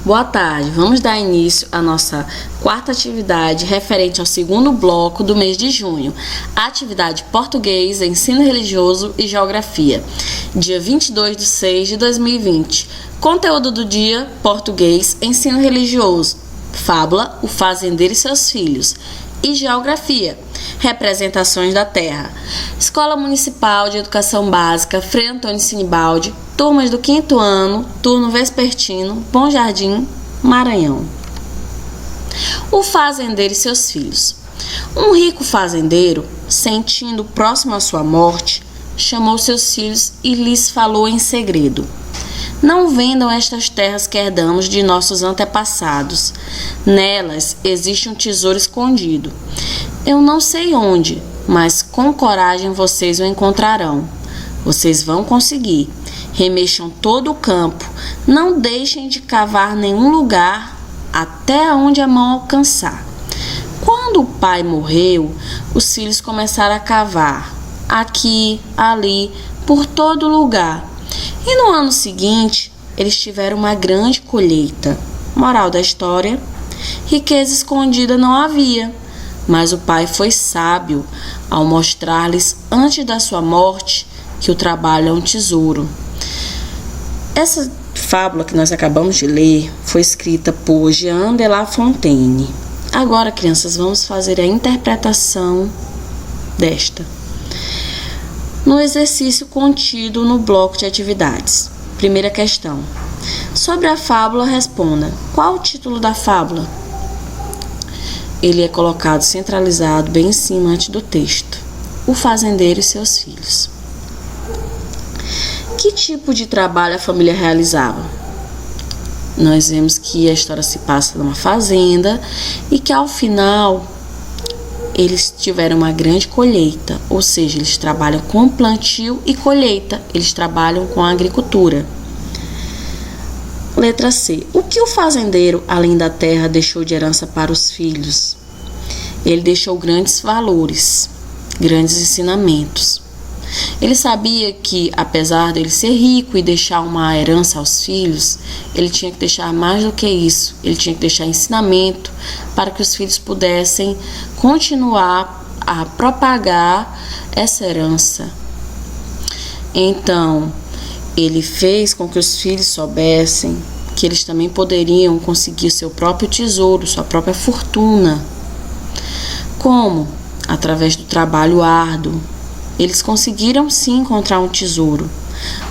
Boa tarde, vamos dar início à nossa quarta atividade referente ao segundo bloco do mês de junho, a atividade Português, Ensino Religioso e Geografia, dia 22/6/2020. Conteúdo do dia, Português, Ensino Religioso, Fábula, o Fazendeiro e seus Filhos, e Geografia, Representações da Terra. Escola Municipal de Educação Básica, Frei Antônio Sinibaldi, turmas do 5º ano, turno vespertino, Bom Jardim, Maranhão. O fazendeiro e seus filhos. Um rico fazendeiro, sentindo próximo à sua morte, chamou seus filhos e lhes falou em segredo: não vendam estas terras que herdamos de nossos antepassados. Nelas existe um tesouro escondido. Eu não sei onde, mas com coragem vocês o encontrarão. Vocês vão conseguir. Remexam todo o campo. Não deixem de cavar nenhum lugar até onde a mão alcançar. Quando o pai morreu, os filhos começaram a cavar. Aqui, ali, por todo lugar. E no ano seguinte, eles tiveram uma grande colheita. Moral da história: riqueza escondida não havia, mas o pai foi sábio ao mostrar-lhes, antes da sua morte, que o trabalho é um tesouro. Essa fábula que nós acabamos de ler foi escrita por Jean de La Fontaine. Agora, crianças, vamos fazer a interpretação desta no exercício contido no bloco de atividades. Primeira questão. Sobre a fábula, responda: qual o título da fábula? Ele é colocado centralizado bem em cima antes do texto. O fazendeiro e seus filhos. Que tipo de trabalho a família realizava? Nós vemos que a história se passa numa fazenda e que ao final eles tiveram uma grande colheita, ou seja, eles trabalham com plantio e colheita, eles trabalham com a agricultura. Letra C. O que o fazendeiro, além da terra, deixou de herança para os filhos? Ele deixou grandes valores, grandes ensinamentos. Ele sabia que, apesar dele ser rico e deixar uma herança aos filhos, ele tinha que deixar mais do que isso. Ele tinha que deixar ensinamento para que os filhos pudessem continuar a propagar essa herança. Então, ele fez com que os filhos soubessem que eles também poderiam conseguir seu próprio tesouro, sua própria fortuna. Como? Através do trabalho árduo. Eles conseguiram sim encontrar um tesouro,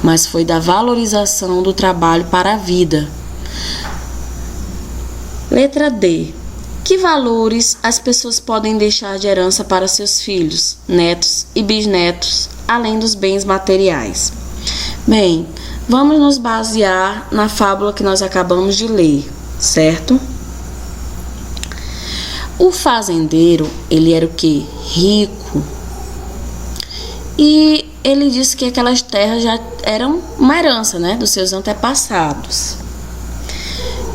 mas foi da valorização do trabalho para a vida. Letra D. Que valores as pessoas podem deixar de herança para seus filhos, netos e bisnetos, além dos bens materiais? Bem, vamos nos basear na fábula que nós acabamos de ler, certo? O fazendeiro, ele era o quê? Rico. E ele disse que aquelas terras já eram uma herança, dos seus antepassados.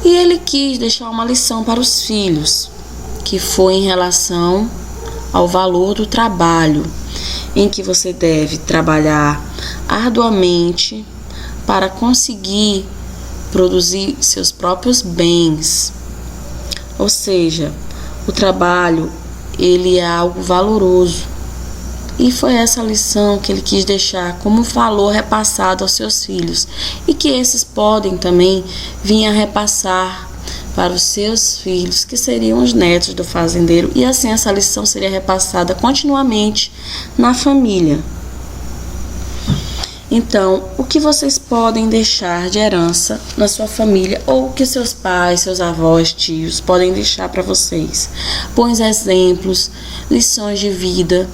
E ele quis deixar uma lição para os filhos, que foi em relação ao valor do trabalho, em que você deve trabalhar arduamente para conseguir produzir seus próprios bens. Ou seja, o trabalho, ele é algo valoroso. E foi essa lição que ele quis deixar como valor repassado aos seus filhos, e que esses podem também vir a repassar para os seus filhos, que seriam os netos do fazendeiro, e assim essa lição seria repassada continuamente na família. Então, o que vocês podem deixar de herança na sua família, ou o que seus pais, seus avós, tios podem deixar para vocês? Bons exemplos, lições de vida,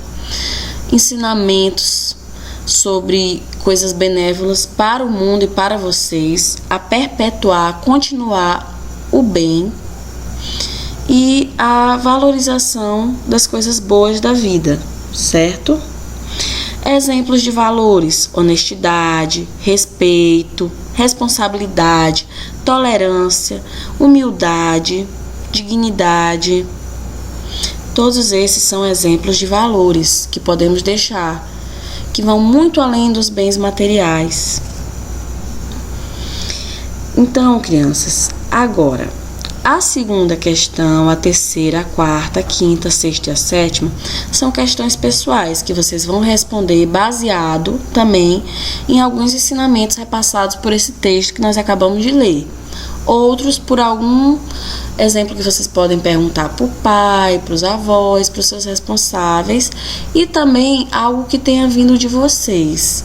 ensinamentos sobre coisas benévolas para o mundo e para vocês, a perpetuar, continuar o bem e a valorização das coisas boas da vida, certo? Exemplos de valores: honestidade, respeito, responsabilidade, tolerância, humildade, dignidade. Todos esses são exemplos de valores que podemos deixar, que vão muito além dos bens materiais. Então, crianças, Agora, a segunda questão, a terceira, a quarta, a quinta, a sexta e a sétima são questões pessoais que vocês vão responder baseado também em alguns ensinamentos repassados por esse texto que nós acabamos de ler. Outros por algum exemplo que vocês podem perguntar para o pai, para os avós, para os seus responsáveis e também algo que tenha vindo de vocês.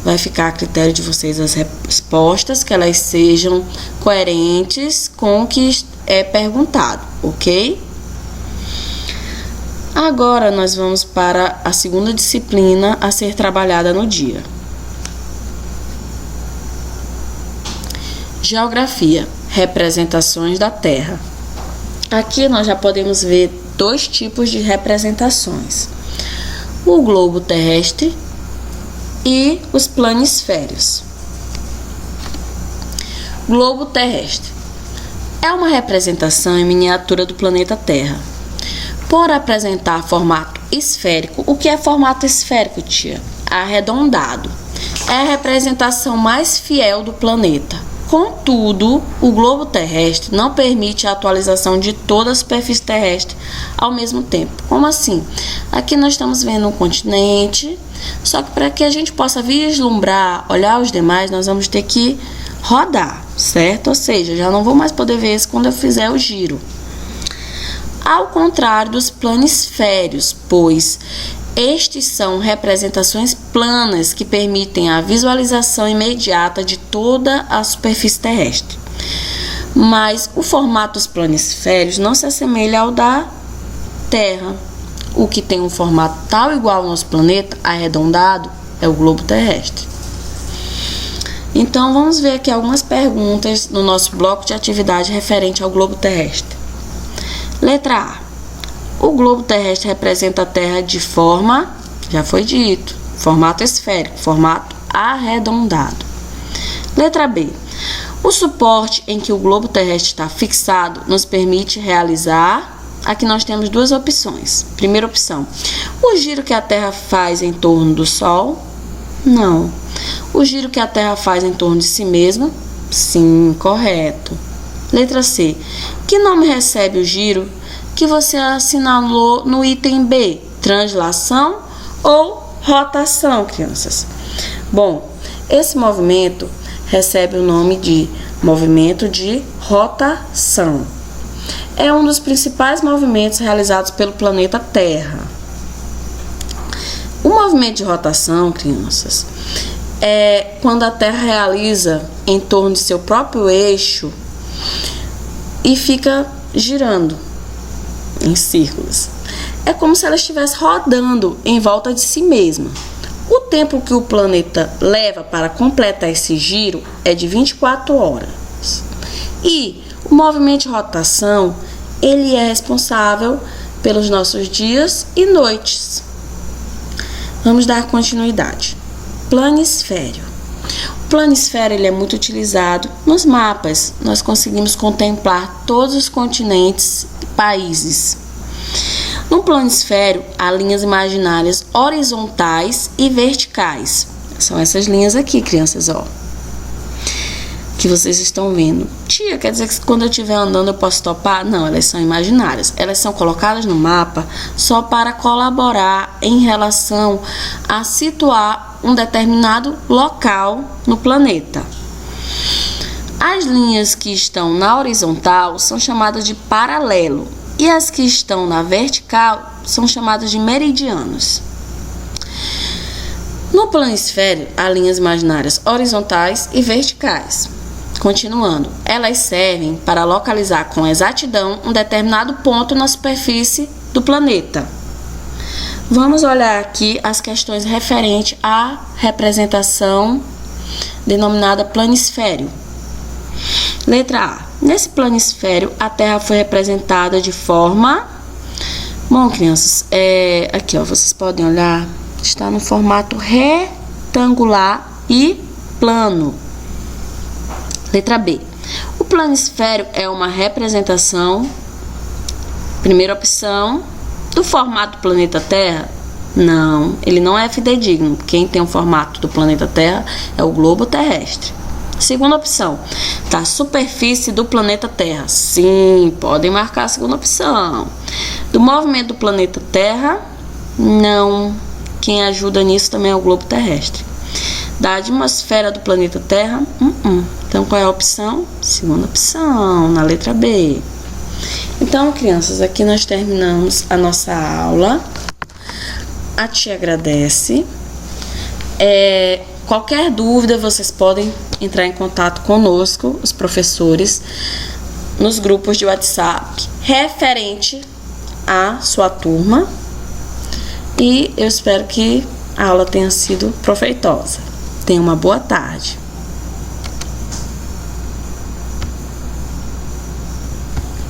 Vai ficar a critério de vocês as respostas, que elas sejam coerentes com o que é perguntado, ok? Agora nós vamos para a segunda disciplina a ser trabalhada no dia. Geografia, representações da Terra. Aqui nós já podemos ver dois tipos de representações: o globo terrestre e os planisférios. Globo terrestre é uma representação em miniatura do planeta Terra. Por apresentar formato esférico, o que é formato esférico, tia? Arredondado. É a representação mais fiel do planeta. Contudo, o globo terrestre não permite a atualização de toda a superfície terrestre ao mesmo tempo. Como assim? Aqui nós estamos vendo um continente, só que para que a gente possa vislumbrar, olhar os demais, nós vamos ter que rodar, certo? Ou seja, já não vou mais poder ver isso quando eu fizer o giro. Ao contrário dos planisférios, pois estes são representações planas que permitem a visualização imediata de toda a superfície terrestre. Mas o formato dos planisférios não se assemelha ao da Terra. O que tem um formato tal igual ao nosso planeta, arredondado, é o globo terrestre. Então, vamos ver aqui algumas perguntas no nosso bloco de atividade referente ao globo terrestre. Letra A. O globo terrestre representa a Terra de forma, já foi dito, formato esférico, formato arredondado. Letra B. O suporte em que o globo terrestre está fixado nos permite realizar. Aqui nós temos duas opções. Primeira opção: o giro que a Terra faz em torno do Sol? Não. O giro que a Terra faz em torno de si mesma? Sim, correto. Letra C. Que nome recebe o giro que você assinalou no item B? Translação ou rotação, crianças? Bom, esse movimento recebe o nome de movimento de rotação. É um dos principais movimentos realizados pelo planeta Terra. O movimento de rotação, crianças, é quando a Terra realiza em torno de seu próprio eixo e fica girando em círculos. É como se ela estivesse rodando em volta de si mesma. O tempo que o planeta leva para completar esse giro é de 24 horas. E o movimento de rotação, ele é responsável pelos nossos dias e noites. Vamos dar continuidade. Planisfério. O planisfério ele é muito utilizado nos mapas. Nós conseguimos contemplar todos os continentes e países. No planisfério, há linhas imaginárias horizontais e verticais. São essas linhas aqui, crianças, ó, que vocês estão vendo. Tia, quer dizer que quando eu estiver andando eu posso topar? Não, elas são imaginárias. Elas são colocadas no mapa só para colaborar em relação a situar um determinado local no planeta. As linhas que estão na horizontal são chamadas de paralelo e as que estão na vertical são chamadas de meridianos. No planisfério, há linhas imaginárias horizontais e verticais. Continuando, elas servem para localizar com exatidão um determinado ponto na superfície do planeta. Vamos olhar aqui as questões referentes à representação denominada planisfério. Letra A. Nesse planisfério, a Terra foi representada de forma... Bom, crianças, aqui, ó, vocês podem olhar, está no formato retangular e plano. Letra B. O planisfério é uma representação, primeira opção, do formato do planeta Terra? Não, ele não é fidedigno. Quem tem o formato do planeta Terra é o globo terrestre. Segunda opção, da superfície do planeta Terra. Sim, podem marcar a segunda opção. Do movimento do planeta Terra, não. Quem ajuda nisso também é o globo terrestre. Da atmosfera do planeta Terra, Então, qual é a opção? Segunda opção, na letra B. Então, crianças, aqui nós terminamos a nossa aula. A tia agradece. Qualquer dúvida, vocês podem entrar em contato conosco, os professores, nos grupos de WhatsApp referente à sua turma. E eu espero que a aula tenha sido proveitosa. Tenha uma boa tarde.